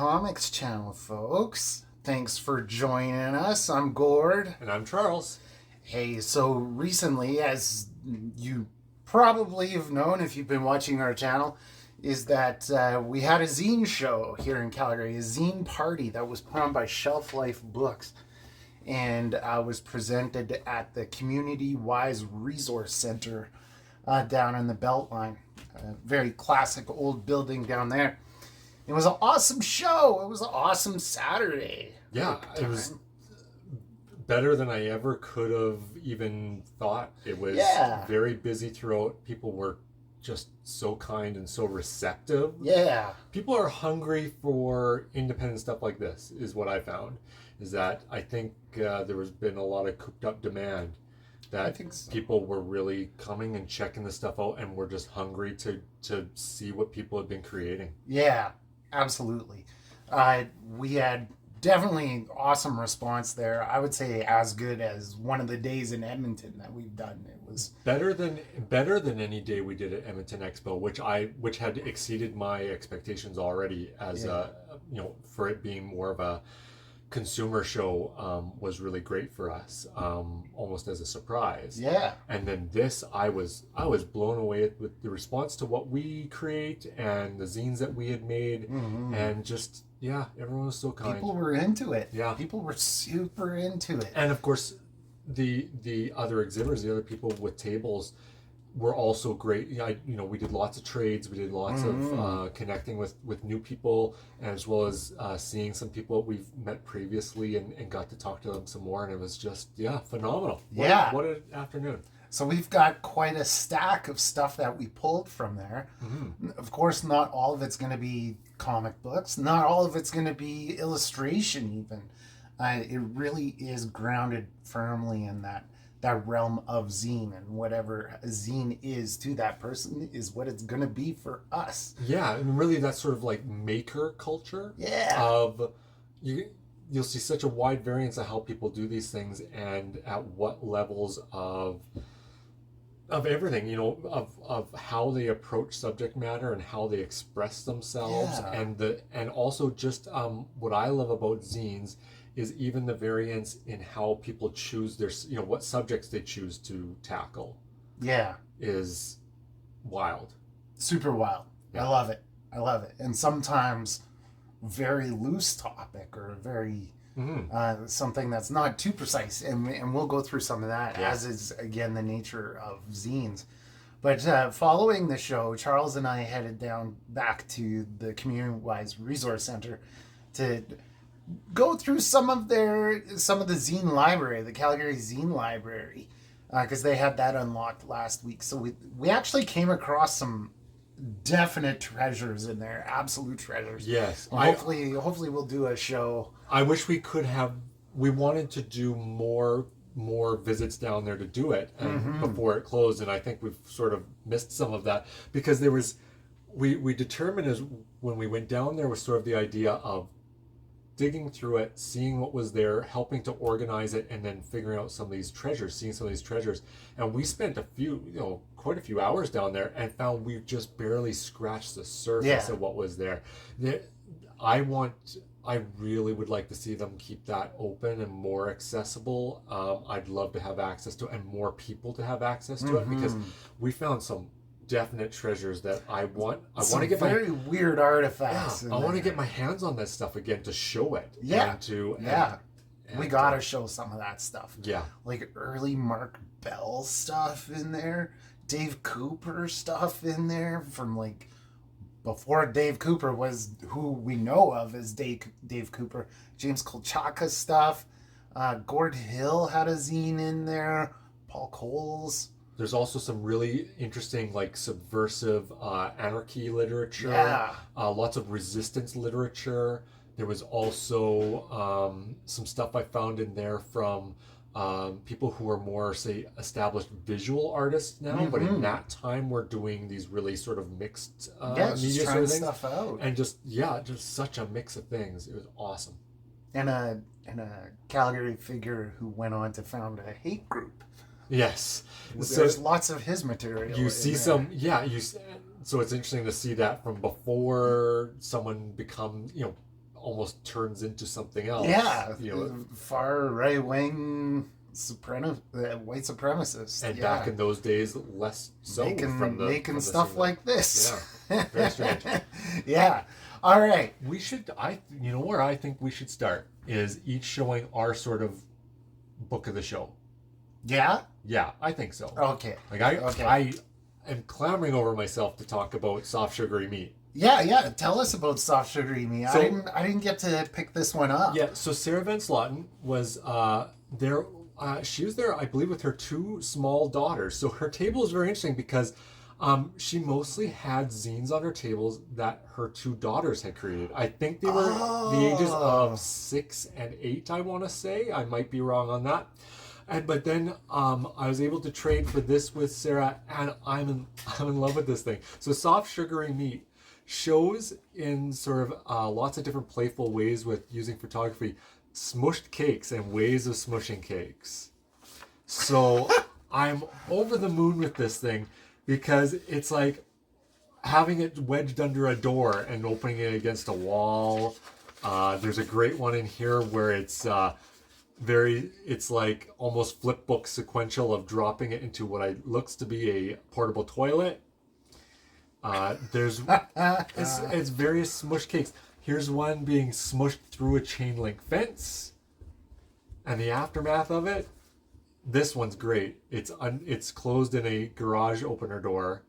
Comics channel, folks. Thanks for joining us. I'm Gord. And I'm Charles. Hey, so recently, as you probably have known if you've been watching our channel, is that we had a zine show here in Calgary, a zine party that was put on by Shelf Life Books, and was presented at the Community Wise Resource Center down in the Beltline. A very classic old building down there. It was an awesome show. It was an awesome Saturday. Yeah, it was better than I ever could have even thought. It was very busy throughout. People were just so kind and so receptive. Yeah. People are hungry for independent stuff like this, is what I found. Is that I think there has been a lot of cooped up demand. That people were really coming and checking the stuff out and were just hungry to see what people have been creating. Yeah. Absolutely. We had definitely awesome response there. I would say as good as one of the days in Edmonton that we've done. It was better than any day we did at Edmonton Expo, which had exceeded my expectations already as for it being more of a consumer show. Was really great for us, almost as a surprise. Yeah. And then this, I was blown away with the response to what we create and the zines that we had made, and just everyone was so kind. People were into it. Yeah, people were super into it. And of course, the other exhibitors, the other people with tables, were also great. We did lots of trades. We did lots of connecting with new people, as well as seeing some people we've met previously and got to talk to them some more. And it was just, phenomenal. What an afternoon. So we've got quite a stack of stuff that we pulled from there. Of course, not all of it's going to be comic books. Not all of it's going to be illustration even. It really is grounded firmly in that realm of zine, and whatever a zine is to that person is what it's gonna be for us. Yeah, and really that's sort of like maker culture. Yeah. Of you'll see such a wide variance of how people do these things and at what levels of everything, of how they approach subject matter and how they express themselves, and also just what I love about zines is even the variance in how people choose their, what subjects they choose to tackle. Yeah. Is wild. Super wild. Yeah. I love it. And sometimes very loose topic or very something that's not too precise. And we'll go through some of that, as is, again, the nature of zines. But following the show, Charles and I headed back to the Community Wise Resource Center to go through some of the zine library, the Calgary Zine Library, because they had that unlocked last week. So we actually came across some definite treasures in there, absolute treasures. Yes. Hopefully we'll do a show. I wish we could have. We wanted to do more visits down there to do it before it closed, and I think we've sort of missed some of that because there was. We determined as when we went down there was sort of the idea of digging through it, seeing what was there, helping to organize it, and then figuring out some of these treasures, seeing some of these treasures. And we spent quite a few hours down there and found we just barely scratched the surface of what was there. I really would like to see them keep that open and more accessible. I'd love to have access to it and more people to have access to it, because we found some definite treasures that I want to get very weird artifacts. I want to get my hands on that stuff again to show it. We gotta show some of that stuff. Yeah, like early Mark Bell stuff in there, Dave Cooper stuff in there from like before Dave Cooper was who we know of as Dave Cooper. James Kolchaka stuff. Gord Hill had a zine in there. Paul Coles. There's also some really interesting, like, subversive anarchy literature. Yeah. Lots of resistance literature. There was also some stuff I found in there from people who are more, say, established visual artists now, but in that time were doing these really sort of mixed media sort of things. Stuff out. And just such a mix of things. It was awesome. And a Calgary figure who went on to found a hate group. Yes. There's lots of his material. You see some, so it's interesting to see that from before someone become, almost turns into something else. Yeah, you know, far right wing white supremacist. and back in those days, less so making the stuff scene. like this. Yeah, very strange. Yeah. All right. We should. You know where I think we should start is each showing our sort of book of the show. Yeah. Yeah, I think so. Okay. Like Okay. I am clamoring over myself to talk about soft sugary meat. Yeah. Tell us about soft sugary meat. So, I didn't get to pick this one up. Yeah. So Sarah Van Sloten was there. She was there, I believe, with her 2 small daughters. So her table is very interesting because she mostly had zines on her tables that her 2 daughters had created. I think they were the ages of 6 and 8, I want to say. I might be wrong on that. But then I was able to trade for this with Sarah, and I'm in love with this thing. So soft sugary meat shows in sort of lots of different playful ways with using photography, smushed cakes and ways of smushing cakes. So I'm over the moon with this thing because it's like having it wedged under a door and opening it against a wall. There's a great one in here where it's it's like almost flip book sequential of dropping it into what looks to be a portable toilet. There's it's various smush cakes. Here's one being smushed through a chain link fence, and the aftermath of it. This one's great. It's closed in a garage opener door,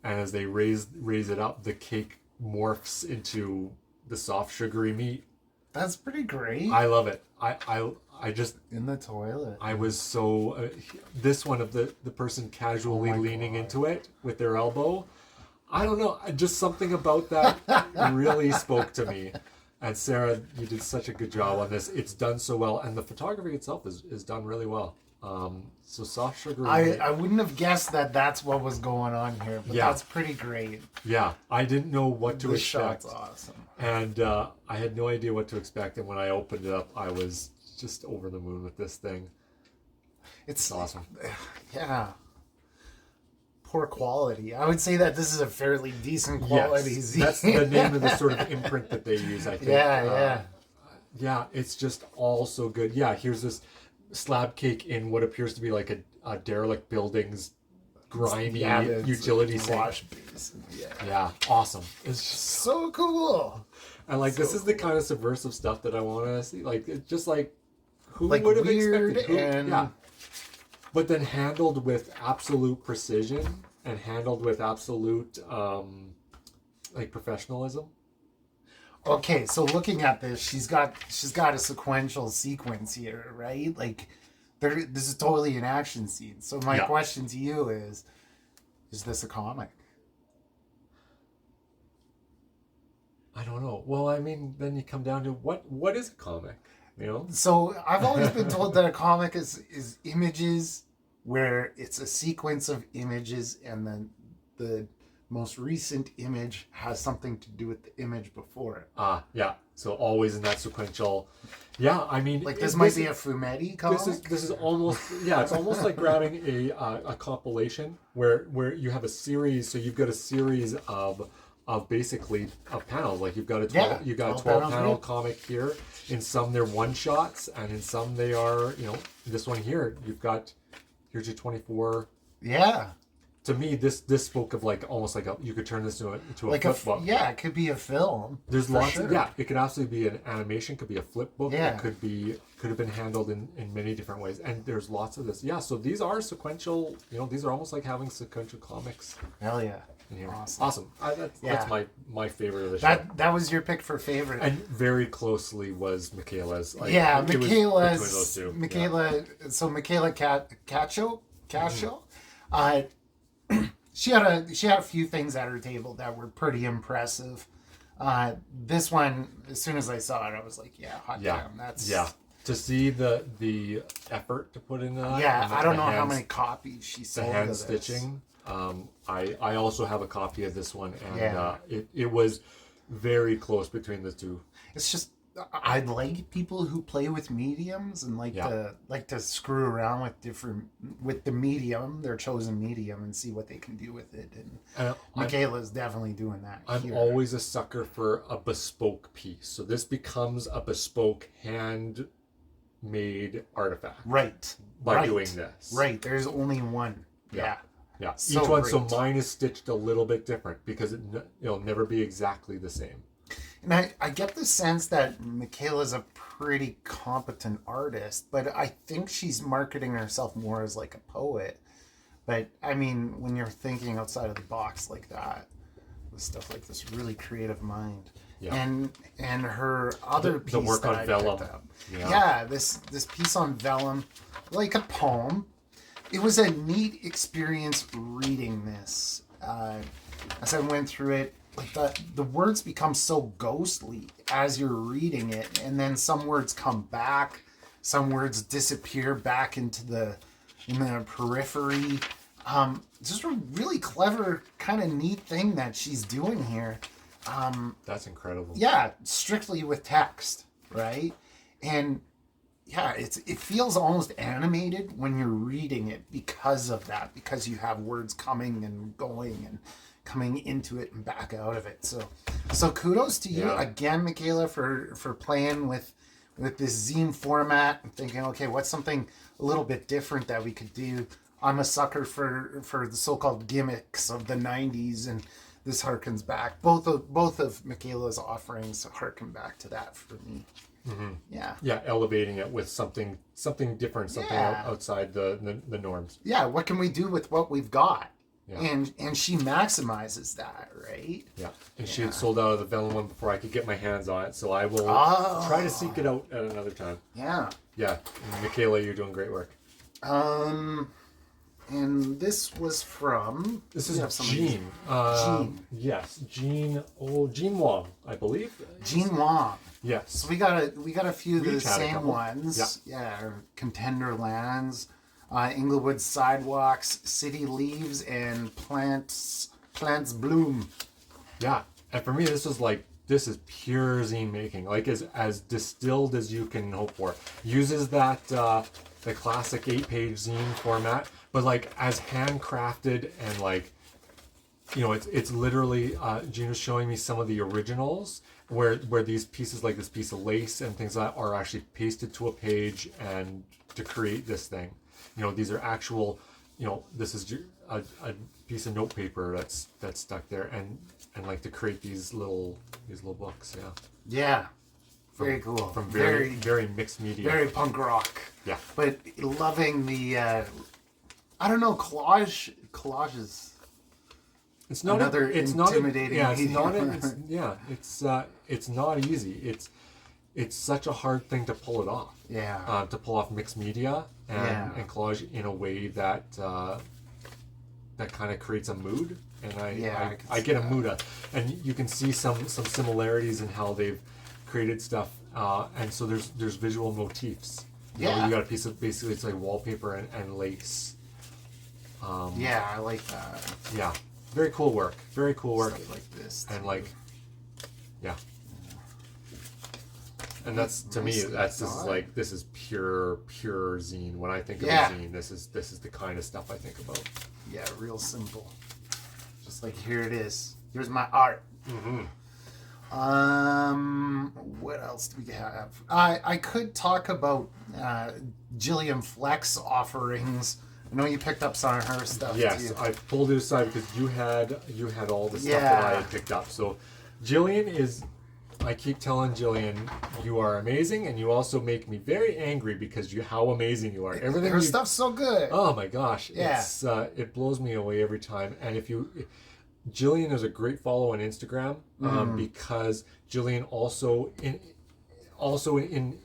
and as they raise it up, the cake morphs into the soft sugary meat. That's pretty great. I love it. I just in the toilet. I was so this one of the person casually leaning into it with their elbow. I don't know, just something about that really spoke to me. And Sarah, you did such a good job on this. It's done so well, and the photography itself is done really well. So soft sugar. I wouldn't have guessed that that's what was going on here, but that's pretty great. Yeah, I didn't know what to This expect. shot's awesome. And I had no idea what to expect, and when I opened it up, I was just over the moon with this thing. It's awesome. Yeah. Poor quality. I would say that this is a fairly decent quality Yes, zine. that's the name of the sort of imprint that they use, I think. Yeah, it's just all so good. Yeah, here's this slab cake in what appears to be like a derelict building's grimy utility sink. Wash basin. Yeah, awesome. It's just so cool. And like this is the kind of subversive stuff that I want to see. Like it's just like who like would have weird expected? Yeah. But then handled with absolute precision and handled with absolute like professionalism. Okay, so looking at this, she's got a sequential sequence here, right? Like this is totally an action scene. So my question to you is this a comic? I don't know. Well, I mean, then you come down to what is a comic? You know? So I've always been told that a comic is images where it's a sequence of images and then the most recent image has something to do with the image before it. Yeah. So always in that sequential. Yeah, I mean, like this might be a Fumetti comic. This is almost it's almost like grabbing a compilation where you have a series. So you've got a series of basically of panels. Like you've got a 12 panel comic here. In some they're one shots, and in some they are, this one here here's your 24. Yeah. To me, this spoke of like almost like you could turn this into a like flip book. Yeah, it could be a film. There's lots of it could absolutely be an animation, could be a flip book, yeah. It could have been handled in many different ways. And there's lots of this. Yeah, so these are sequential, these are almost like having sequential comics. Hell yeah. Awesome. That's my favorite of the show. That was your pick for favorite. And very closely was Michaela's. Michaela's. So Michaela Cacho. She had a few things at her table that were pretty impressive. This one, as soon as I saw it, I was like, damn, that's to see the effort to put in that. I don't know how many copies she sold. The hand stitching. I also have a copy of this one, and it was very close between the two. It's just I like people who play with mediums and like to screw around with the medium, their chosen medium, and see what they can do with it. And Michaela's definitely doing that. I'm always a sucker for a bespoke piece. So this becomes a bespoke handmade artifact. Right. By doing this. Right. There's only one. Yeah. Yeah. So each one. great. So mine is stitched a little bit different because it'll never be exactly the same. And I get the sense that Michaela's a pretty competent artist, but I think she's marketing herself more as like a poet. But I mean, when you're thinking outside of the box like that, with stuff like this really creative mind, and her other piece, the work that on I vellum, picked up, this piece on vellum, like a poem. It was a neat experience reading this. As I went through it, like the words become so ghostly as you're reading it, and then some words come back, some words disappear back into the periphery. Just a really clever, kind of neat thing that she's doing here. That's incredible. Yeah, strictly with text, right? And yeah, it feels almost animated when you're reading it because of that, because you have words coming and going and coming into it and back out of it. So kudos to you again, Michaela, for playing with this zine format and thinking, okay, what's something a little bit different that we could do? I'm a sucker for the so-called gimmicks of the 90s, and this harkens back. Both of Michaela's offerings harken back to that for me. Mm-hmm. Yeah, elevating it with something different, something outside the norms. Yeah, what can we do with what we've got? Yeah. And she maximizes that, right? Yeah. And she had sold out of the vellum one before I could get my hands on it, so I will try to seek it out at another time. Yeah. Yeah. And Michaela, you're doing great work. And this was from... This is Jean. Jean. Yes. Jean Wong, I believe. Jean Wong. Yes. So we got a few of the same ones. Yeah. Contender Lands, Inglewood Sidewalks, City Leaves, and Plants Bloom. Yeah. And for me, this is pure zine making, like as distilled as you can hope for. Uses that the classic 8-page zine format, but like as handcrafted and like, you know, it's literally Gina's showing me some of the originals where these pieces, like this piece of lace and things like that, are actually pasted to a page and to create this thing. You know, these are actual, you know, this is a piece of notepaper that's stuck there, and like to create these little books. Yeah. Very cool. From very mixed media. Very punk rock. Yeah. But loving the I don't know, collages. It's not another intimidating medium. It's not easy. It's such a hard thing to pull it off. Yeah. To pull off mixed media and collage in a way that that kind of creates a mood, and I get a mood, and you can see some similarities in how they've created stuff, and so there's visual motifs. You know, you got a piece of, basically it's like wallpaper and lace. I like that. Yeah, very cool work. Very cool work. Stuff like this. And like, yeah. And that's, to me, this is pure zine. When I think of a zine, this is the kind of stuff I think about. Yeah, real simple. Just like, here it is. Here's my art. Mm-hmm. What else do we have? I could talk about Jillian Fleck's offerings. I know you picked up some of her stuff. Yes, too. I pulled it aside because you had all the stuff that I had picked up. So Jillian is, I keep telling Jillian, you are amazing, and you also make me very angry because how amazing you are. Everything her stuff's so good. Oh my gosh, it blows me away every time. And Jillian is a great follow on Instagram because Jillian also in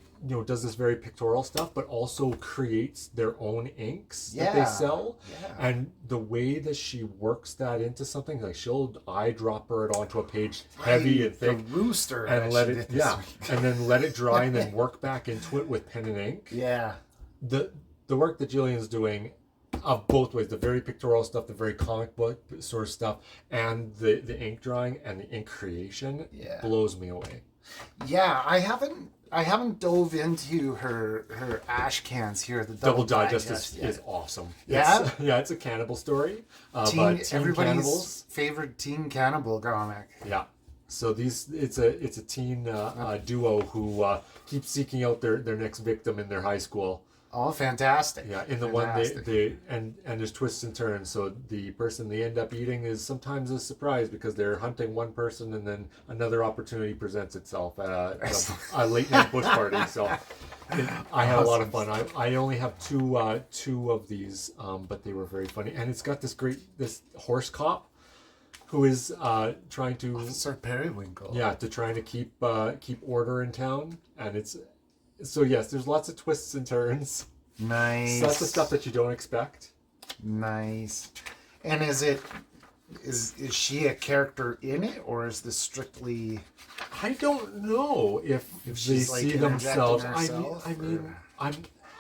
does this very pictorial stuff, but also creates their own inks that they sell. Yeah. And the way that she works that into something, like she'll eyedropper it onto a page heavy and thick. The rooster. And let it and then let it dry and then work back into it with pen and ink. Yeah. The work that Jillian's doing of both ways, the very pictorial stuff, the very comic book sort of stuff, and the ink drawing and the ink creation blows me away. Yeah, I haven't dove into her ash cans here. The Double Digest is awesome. Yeah? It's a cannibal story. Teen, Teen everybody's cannibals. favorite teen cannibal comic. Yeah. So it's a teen duo who keep seeking out their next victim in their high school. Oh, fantastic! Yeah, in the fantastic. one they and there's twists and turns. So the person they end up eating is sometimes a surprise because they're hunting one person and then another opportunity presents itself at a late night bush party. So I had a lot of fun. I only have two of these, but they were very funny. And it's got this horse cop who is trying to Officer Periwinkle. Yeah, to trying to keep order in town, and it's. So yes, there's lots of twists and turns. Nice. So that's the stuff that you don't expect. Nice. And is she a character in it, or is this strictly? I don't know if they she's like see themselves. herself,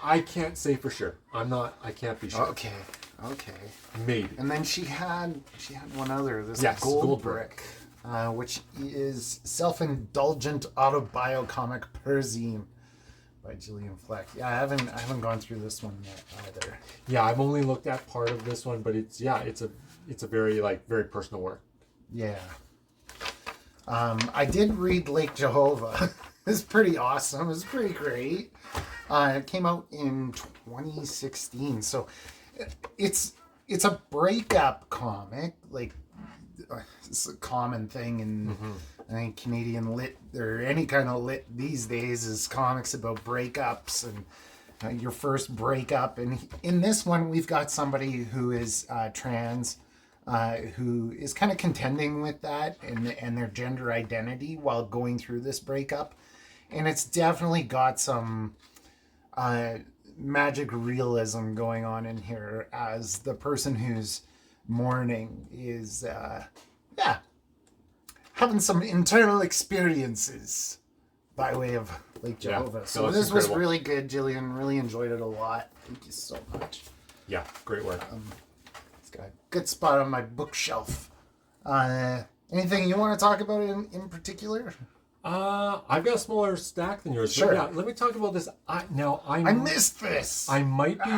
I can't say for sure. I can't be sure. Okay. Maybe. And then she had one other. This Gold Brick, which is self-indulgent autobiocomic per zine. By Gillian Fleck. Yeah, I haven't gone through this one yet either. Yeah, I've only looked at part of this one, but it's a very very personal work. Yeah. I did read Lake Jehovah. It's pretty awesome. It's pretty great. It came out in 2016, so it's a breakup comic. Like it's a common thing in. I think Canadian lit or any kind of lit these days is comics about breakups and your first breakup. And in this one, we've got somebody who is trans, who is kind of contending with that and their gender identity while going through this breakup. And it's definitely got some magic realism going on in here as the person who's mourning is, having some internal experiences by way of Lake Jehovah. Yeah, so this was really good, Jillian. Really enjoyed it a lot. Thank you so much. Yeah, great work. It's got a good spot on my bookshelf. Anything you want to talk about in particular? I've got a smaller stack than yours. Sure. Yeah, let me talk about this. I missed this. I might be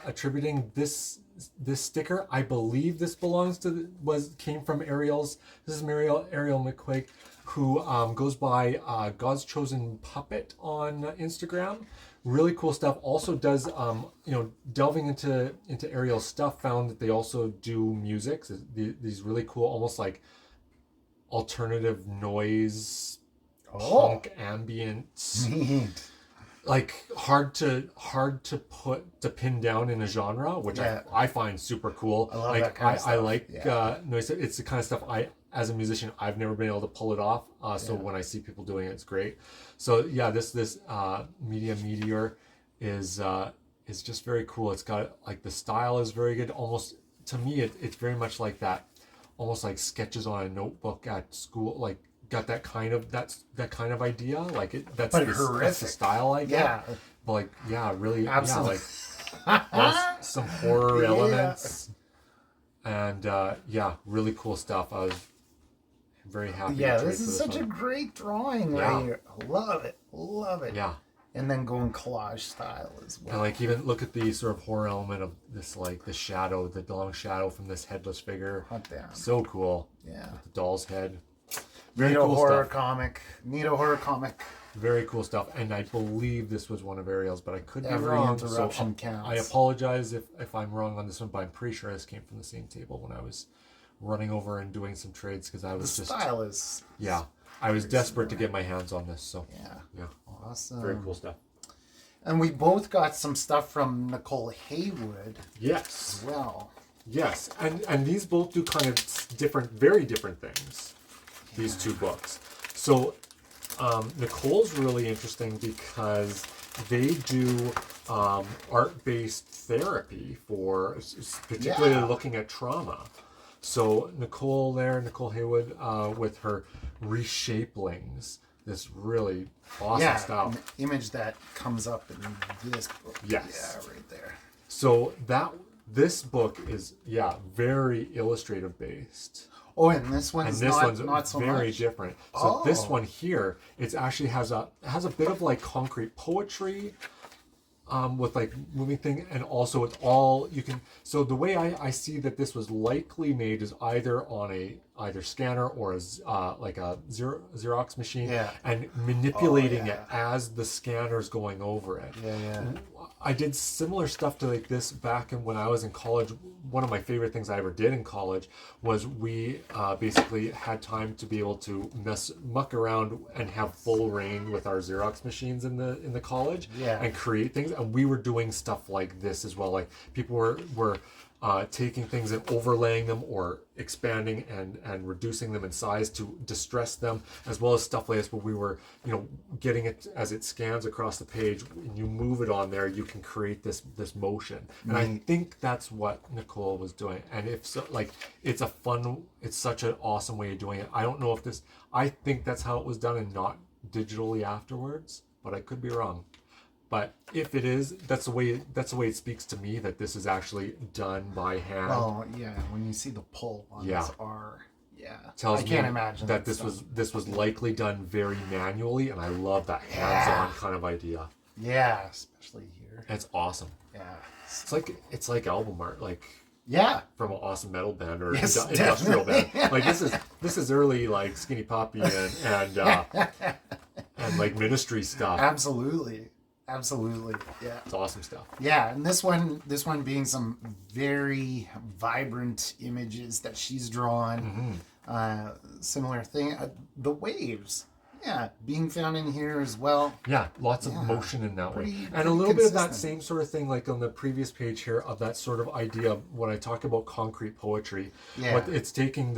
attributing this sticker. I believe this came from Ariel's. This is Ariel McQuaig, who goes by God's Chosen Puppet on Instagram. Really cool stuff. Also does delving into Ariel's stuff. Found that they also do music. So these really cool, almost like alternative noise, punk ambient. Neat. Like hard to pin down in a genre, which I find super cool. I love that kind of stuff. I like noise. It's the kind of stuff as a musician, I've never been able to pull it off. So when I see people doing it, it's great. So yeah, this Media Meteor is just very cool. It's got like the style is very good. Almost to me, it's very much like that, almost like sketches on a notebook at school, like. Got that kind of idea, like that's the style I get. Yeah, but like really absolutely. Some horror elements, and really cool stuff. I was very happy. Yeah, this is such a great drawing right here. Love it. Yeah, and then going collage style as well. And like even look at the sort of horror element of this, like the shadow, the long shadow from this headless figure. Hot damn. So cool. Yeah. With the doll's head. Very cool horror comic. Neato horror comic. Very cool stuff. And I believe this was one of Ariel's, but I could be Every wrong. interruption counts. I apologize if I'm wrong on this one, but I'm pretty sure this came from the same table when I was running over and doing some trades because I was the style is. Yeah. I was desperate to get my hands on this. So yeah. Awesome. Very cool stuff. And we both got some stuff from Nicole Haywood. Yes. As well. Yes. And these both do kind of very different things. These two books. So Nicole's really interesting because they do art-based therapy for particularly looking at trauma. So Nicole Haywood with her Reshapelings, this really awesome stuff. An image that comes up in this book. Yes. Yeah, right there. So This book is very illustrative based. Oh, and this one's not so very much. different. So this one here, it actually has a bit of like concrete poetry, with like moving thing, and also it's all you can. So the way I see that this was likely made is either on either scanner or like a Xerox machine, and manipulating it as the scanner's going over it. I did similar stuff to like this back when I was in college. One of my favorite things I ever did in college was we basically had time to be able to muck around and have full reign with our Xerox machines in the college, and create things. And we were doing stuff like this as well. Like people were taking things and overlaying them or expanding and reducing them in size to distress them, as well as stuff like this where we were, getting it as it scans across the page and you move it on there, you can create this motion. And I think that's what Nicole was doing. And if so, like, it's such an awesome way of doing it. I don't know if I think that's how it was done and not digitally afterwards, but I could be wrong. But if it is, that's the way it speaks to me that this is actually done by hand. Oh yeah, when you see the pull on this R, tells I can't me imagine that this was likely done very manually, and I love that hands-on kind of idea. Yeah, especially here. It's awesome. Yeah, it's like album art, like from an awesome metal band or industrial band. Like this is early like Skinny Puppy and like Ministry stuff. Absolutely, yeah. It's awesome stuff. Yeah, and this one being some very vibrant images that she's drawn. Similar thing, the waves. Yeah, being found in here as well. Yeah, lots of motion in that way. And a little bit of that same sort of thing, like on the previous page here, of that sort of idea of when I talk about concrete poetry. What it's taking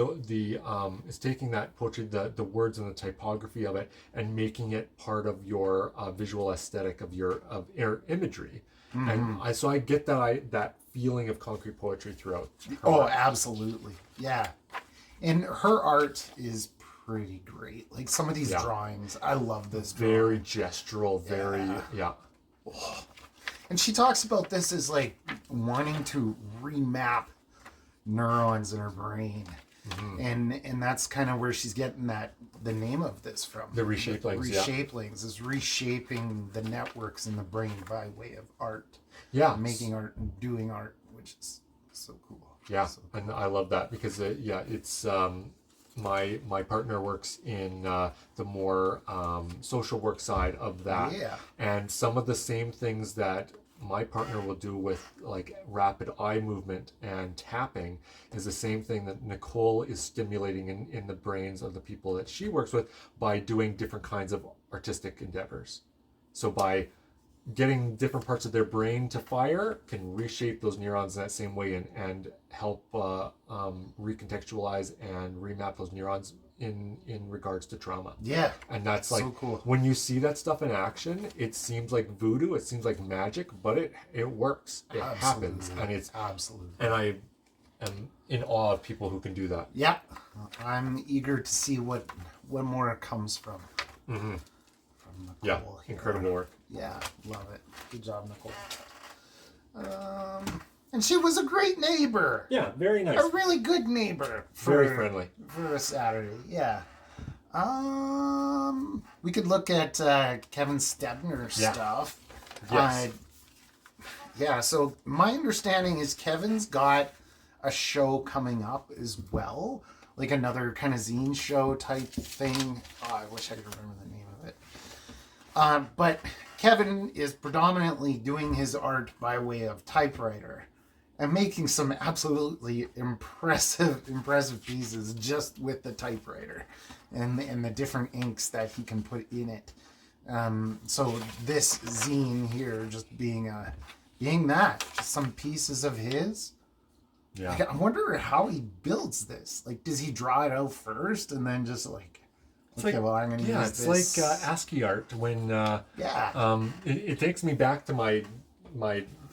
it's taking that poetry, the words and the typography of it, and making it part of your visual aesthetic of your imagery. And so I get that feeling of concrete poetry throughout. Oh, absolutely. Yeah. And her art is pretty great. Like some of these drawings, I love this. Very gestural, very And she talks about this as like wanting to remap neurons in her brain. And that's kind of where she's getting the name of this from. The reshapelings. Reshapelings is reshaping the networks in the brain by way of art. Yeah. Making art and doing art, which is so cool. Yeah, so cool. And I love that because it's my partner works in the more social work side of that. And some of the same things that my partner will do with like rapid eye movement and tapping is the same thing that Nicole is stimulating in the brains of the people that she works with by doing different kinds of artistic endeavors. So by getting different parts of their brain to fire can reshape those neurons in that same way and help recontextualize and remap those neurons in regards to trauma. Yeah. And that's like, so cool. When you see that stuff in action, it seems like voodoo, it seems like magic, but it works. It happens. And it's absolutely. And I am in awe of people who can do that. Yeah. I'm eager to see what more comes from. From Nicole here. Incredible work. Yeah, love it. Good job, Nicole. And she was a great neighbor. Yeah, very nice. A really good neighbor. Very friendly. For a Saturday, yeah. We could look at Kevin Stebner's stuff. Yes. Yeah, so my understanding is Kevin's got a show coming up as well. Like another kind of zine show type thing. Oh, I wish I could remember the name of it. But Kevin is predominantly doing his art by way of typewriter and making some absolutely impressive pieces just with the typewriter and the different inks that he can put in it. So this zine here just being that, just some pieces of his. Yeah. Like, I wonder how he builds this. Like, does he draw it out first and then just like, it's okay, well, I'm going to use this. Yeah, it's like ASCII art when, it takes me back to my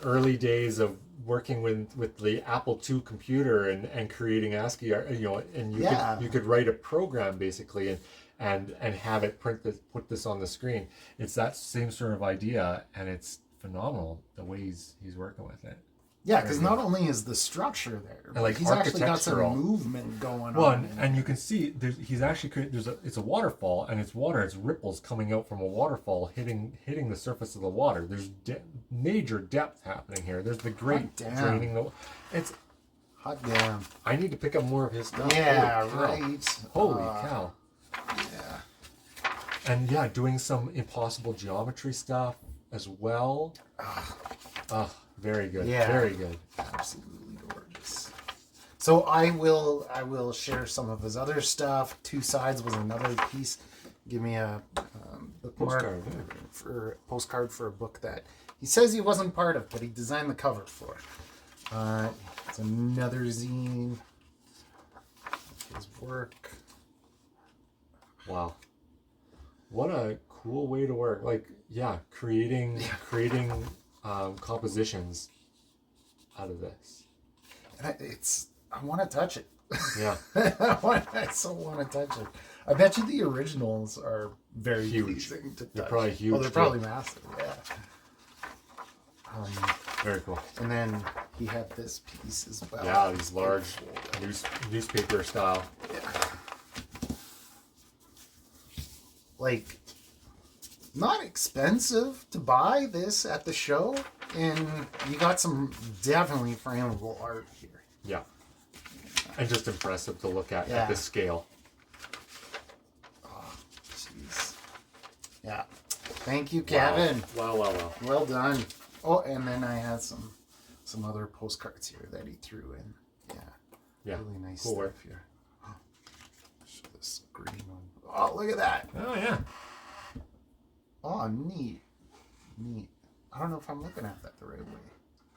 early days of working with the Apple II computer and creating ASCII art, and you could write a program basically and have it put this on the screen. It's that same sort of idea, and it's phenomenal the way he's working with it. Yeah, because not only is the structure there, but like he's actually got some architectural movement going Well, on. and you can see he's actually it's a waterfall, and it's ripples coming out from a waterfall hitting the surface of the water. There's major depth happening here. There's the grate draining the. It's hot damn. I need to pick up more of his stuff. Yeah, Holy cow. Yeah. And yeah, doing some impossible geometry stuff as well. Very good. Yeah. Very good. Absolutely gorgeous. So I will share some of his other stuff. Two Sides was another piece. Give me a bookmark postcard for a book that he says he wasn't part of, but he designed the cover for. It's another zine. His work. Wow. What a cool way to work. Like, yeah, creating compositions out of this. And I want to touch it. Yeah. I so want to touch it. I bet you the originals are very huge. Pleasing to touch. They're probably huge. Oh, they're probably massive. Yeah. Very cool. And then he had this piece as well. Yeah, these large newspaper style. Yeah. Like, not expensive to buy this at the show, and you got some definitely frameable art here. Yeah. And just impressive to look at this scale. Oh, jeez. Yeah. Thank you, Kevin. Wow. Well done. Oh, and then I had some other postcards here that he threw in. Yeah. Really nice cool stuff work. here. Show this green one. Oh, look at that. Oh, yeah. Oh, neat. I don't know if I'm looking at that the right way.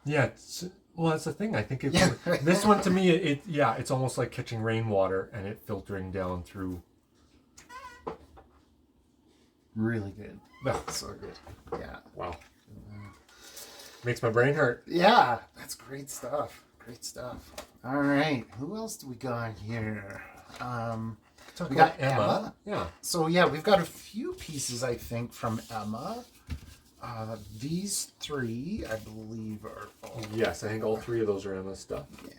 Yeah, that's the thing. I think this one to me, it's almost like catching rainwater and it filtering down through. Really good. No. So good. Yeah. Wow. Makes my brain hurt. Yeah, that's great stuff. All right, who else do we got here? We got Emma. Yeah. So yeah, we've got a few pieces, I think, from Emma. These three, I believe, are all. Yes, I think all three of those are Emma's stuff. Yeah.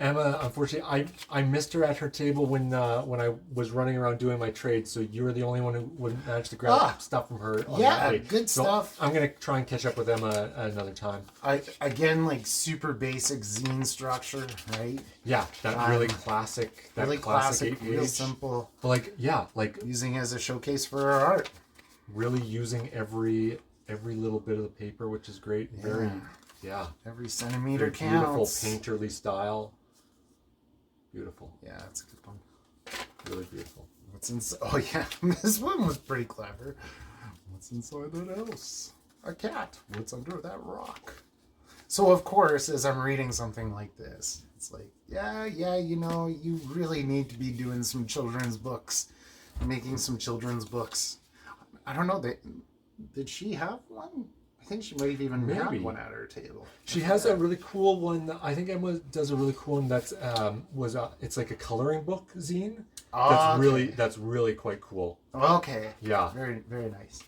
Emma, unfortunately, I missed her at her table when I was running around doing my trade. So you were the only one who would manage to grab stuff from her. On that day. Good so stuff. I'm gonna try and catch up with Emma another time. Again, like super basic zine structure, right? Yeah, that really classic. That really classic, 8-page. real simple. But like using it as a showcase for our art. Really using every little bit of the paper, which is great. Yeah. Every centimeter very counts. Beautiful painterly style. Beautiful. Yeah, that's a good one. Really beautiful. What's inside? Oh yeah, this one was pretty clever. What's inside that house? A cat. What's under that rock? So of course, as I'm reading something like this, it's like, yeah, you know, you really need to be doing some children's books, making some children's books. I don't know. Did she have one? I think she might even have one at her table. She has a really cool one. I think Emma does a really cool one. That's it's like a coloring book zine. That's really quite cool. Okay. Yeah. Very very nice.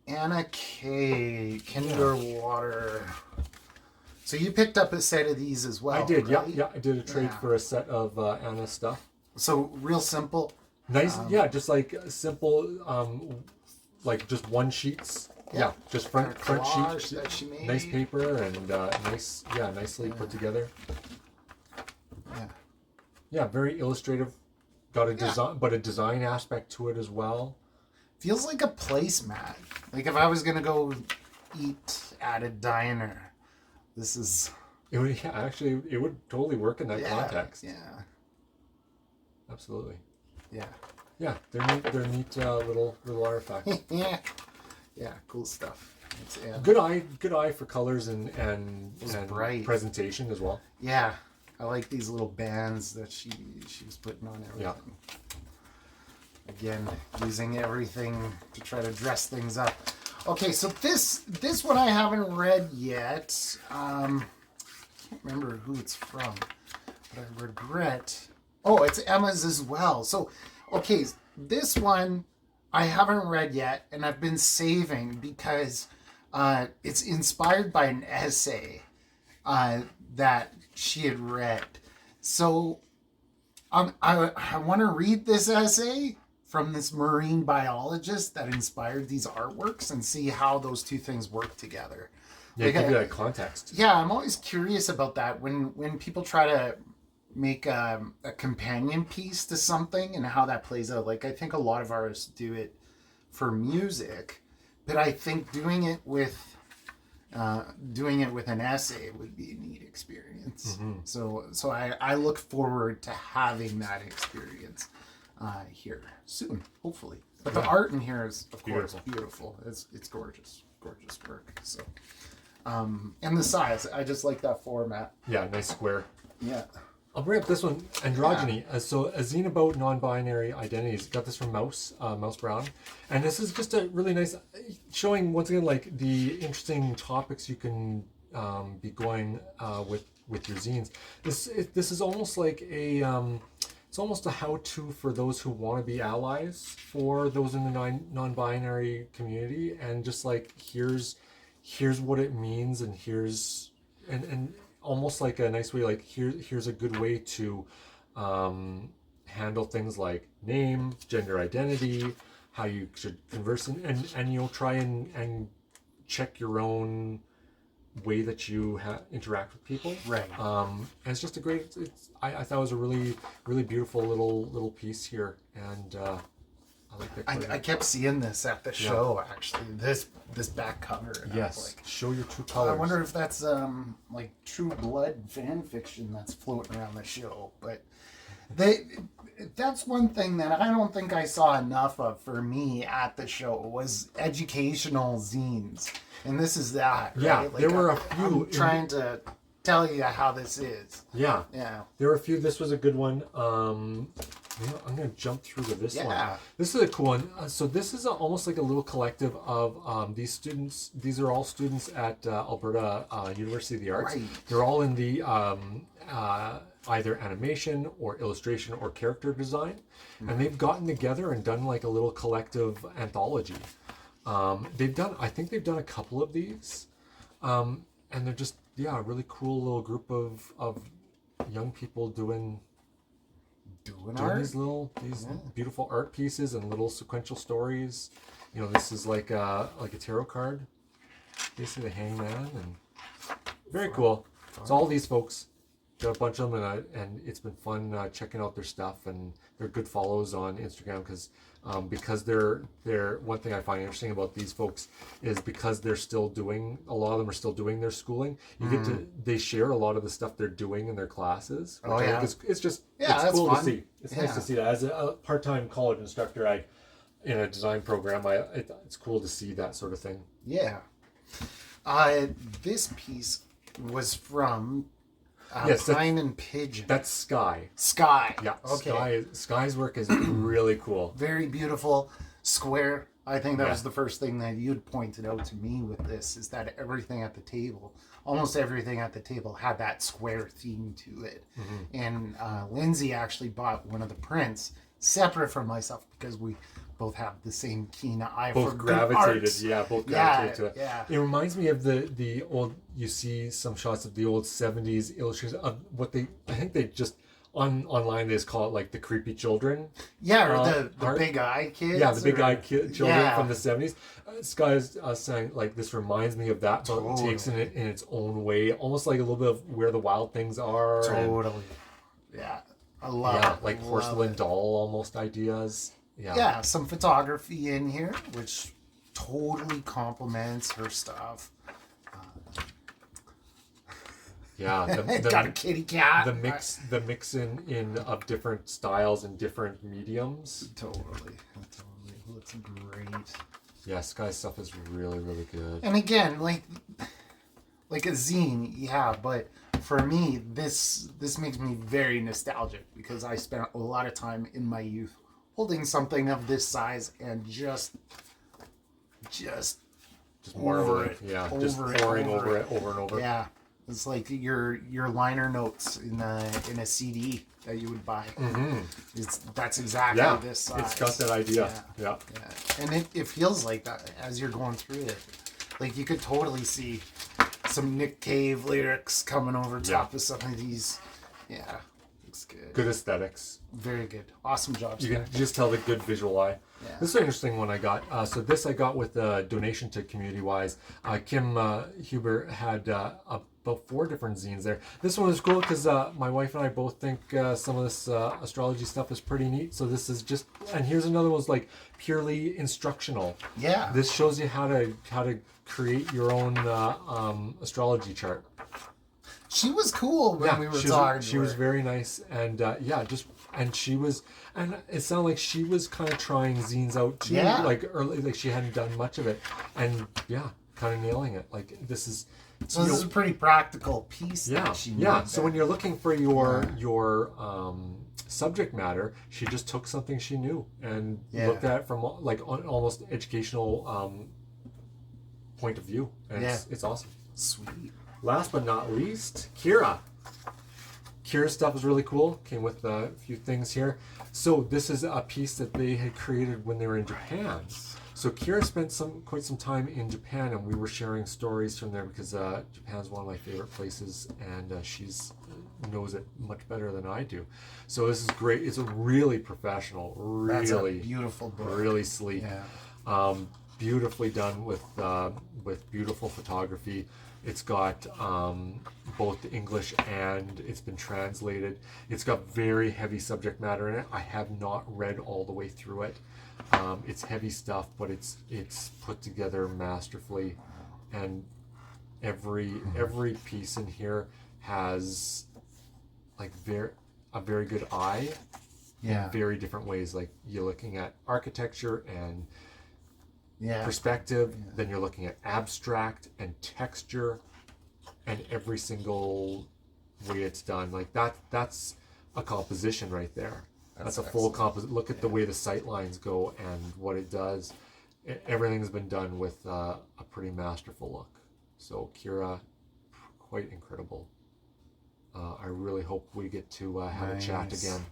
Anna K. Kinder Water. So you picked up a set of these as well. I did. Right? Yeah. I did a trade for a set of Anna's stuff. So real simple. Nice. just like simple. Like just one sheets. Yeah, just front sheet. That she made. Nice paper and nicely put together. Yeah. Yeah, very illustrative. Got a design, but a design aspect to it as well. Feels like a placemat. Like if I was gonna go eat at a diner, this is. It would it would totally work in that context. Yeah. Absolutely. Yeah. Yeah, they're neat little artifacts. Yeah, cool stuff. Good eye for colors and presentation as well. Yeah, I like these little bands that she was putting on everything. Yeah. Again, using everything to try to dress things up. Okay, so this one I haven't read yet. I can't remember who it's from, but I regret. Oh, it's Emma's as well. So. Okay, this one I haven't read yet, and I've been saving because It's inspired by an essay that she had read. So I want to read this essay from this marine biologist that inspired these artworks and see how those two things work together. Yeah, give you that context. Yeah, I'm always curious about that when people try to make a companion piece to something and how that plays out. Like, I think a lot of artists do it for music, but I think doing it with an essay would be a neat experience. Mm-hmm. So I look forward to having that experience here soon, hopefully. But the art in here is, of course, beautiful. It's gorgeous work. So, and the size, I just like that format. Yeah, nice square. Yeah. I'll bring up this one, androgyny. So a zine about non-binary identities. Got this from Mouse Brown, and this is just a really nice, showing once again like the interesting topics you can be going with your zines. This is almost like a it's almost a how-to for those who want to be allies for those in the non-binary community, and just like here's what it means, and here's and almost like a nice way, like here's a good way to handle things like name, gender identity, how you should converse, and you'll try and check your own way that you interact with people. Right. And it's just a great. I thought it was a really really beautiful little piece here, and I like that. I kept seeing this at the show actually. This back cover. And yes. I was like, show your true colors. I wonder if that's like True Blood fan fiction that's floating around the show. But that's one thing that I don't think I saw enough of for me at the show was educational zines, and this is that. Right? Yeah, like there were a few. I'm trying to tell you how this is. Yeah. Yeah. There were a few. This was a good one. I'm going to jump through to this one. This is a cool one. So this is almost like a little collective of these students. These are all students at Alberta University of the Arts. Right. They're all in the either animation or illustration or character design. Mm-hmm. And they've gotten together and done like a little collective anthology. I think they've done a couple of these. And they're just, a really cool little group of young people doing art? these beautiful art pieces and little sequential stories. This is like a tarot card, basically the Hangman, and very cool. So all these folks, got a bunch of them, and it's been fun checking out their stuff, and they're good follows on Instagram because they're one thing I find interesting about these folks is because they're still doing, a lot of them are still doing their schooling. They share a lot of the stuff they're doing in their classes. Which I think it's just it's cool fun to see. It's nice to see that as a part-time college instructor. In a design program, it's cool to see that sort of thing. Yeah. This piece was from Pine and Pigeon. That's Sky. Yeah. Okay. Sky's work is really cool. Very beautiful. Square. I think that was the first thing that you'd pointed out to me with this, is that almost everything at the table had that square theme to it. Mm-hmm. And Lindsay actually bought one of the prints separate from myself because we both have the same keen eye for gravitated. Arts. Both gravitated to it. Yeah. It reminds me of the old. You see some shots of the old '70s illustrations of what I think they just online they just call it like the creepy children. Yeah, or the big eye kids. Yeah, the big eye children from the '70s. Sky's saying like this reminds me of that, but it takes it in its own way, almost like a little bit of Where the Wild Things Are. Totally. I love it. Like porcelain doll almost ideas. Yeah, some photography in here, which totally complements her stuff. Got a kitty cat. The mix in of different styles and different mediums. Totally looks great. Yeah, Sky's stuff is really really good. And again, like a zine, but for me, this makes me very nostalgic because I spent a lot of time in my youth holding something of this size and just more over it. Yeah, over just it, pouring over it over and over. Yeah. It's like your liner notes in a CD that you would buy. Mm-hmm. That's exactly this size. It's got that idea. Yeah. And it feels like that as you're going through it. Like, you could totally see some Nick Cave lyrics coming over top of some of these. Yeah, looks good. Good aesthetics. Very good. Awesome job. You can just tell the good visual eye. Yeah. This is an interesting one I got. So this I got with a donation to Community Wise. Kim Huber had about 4 different zines there. This one was cool because my wife and I both think some of this astrology stuff is pretty neat. So this is just, and here's another one was like purely instructional. Yeah. This shows you how to create your own astrology chart. She was cool when we were talking. She was very nice, and and it sounded like she was kind of trying zines out too, like early, like she hadn't done much of it, and kind of nailing it. Like this is a pretty practical piece. That she made So when you're looking for your subject matter, she just took something she knew and looked at it from like almost educational point of view, and it's awesome. Sweet. Last but not least, Kira. Kira's stuff is really cool. Came with a few things here. So this is a piece that they had created when they were in Japan. So Kira spent quite some time in Japan, and we were sharing stories from there because Japan's one of my favorite places, and she's knows it much better than I do. So this is great. It's a really professional, That's a really beautiful book. really sleek, beautifully done with beautiful photography. It's got both English and it's been translated. It's got very heavy subject matter in it. I have not read all the way through it. It's heavy stuff, but it's put together masterfully, and every piece in here has like a very good eye in very different ways. Like you're looking at architecture and perspective, then you're looking at abstract and texture, and every single way it's done. Like that's a composition right there. That's a full composite. Look at the way the sight lines go and what it does. Everything's been done with a pretty masterful look. So Kira, quite incredible. I really hope we get to have a chat again.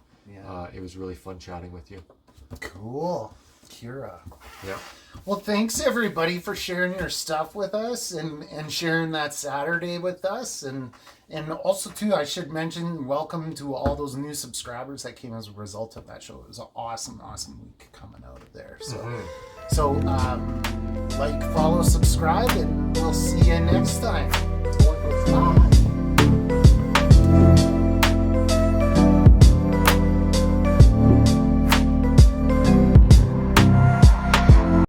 It was really fun chatting with you. Cool. Kira. Yeah. Well, thanks everybody for sharing your stuff with us and sharing that Saturday with us. And also too, I should mention, welcome to all those new subscribers that came as a result of that show. It was an awesome week coming out of there. So, like, follow, subscribe, and we'll see you next time.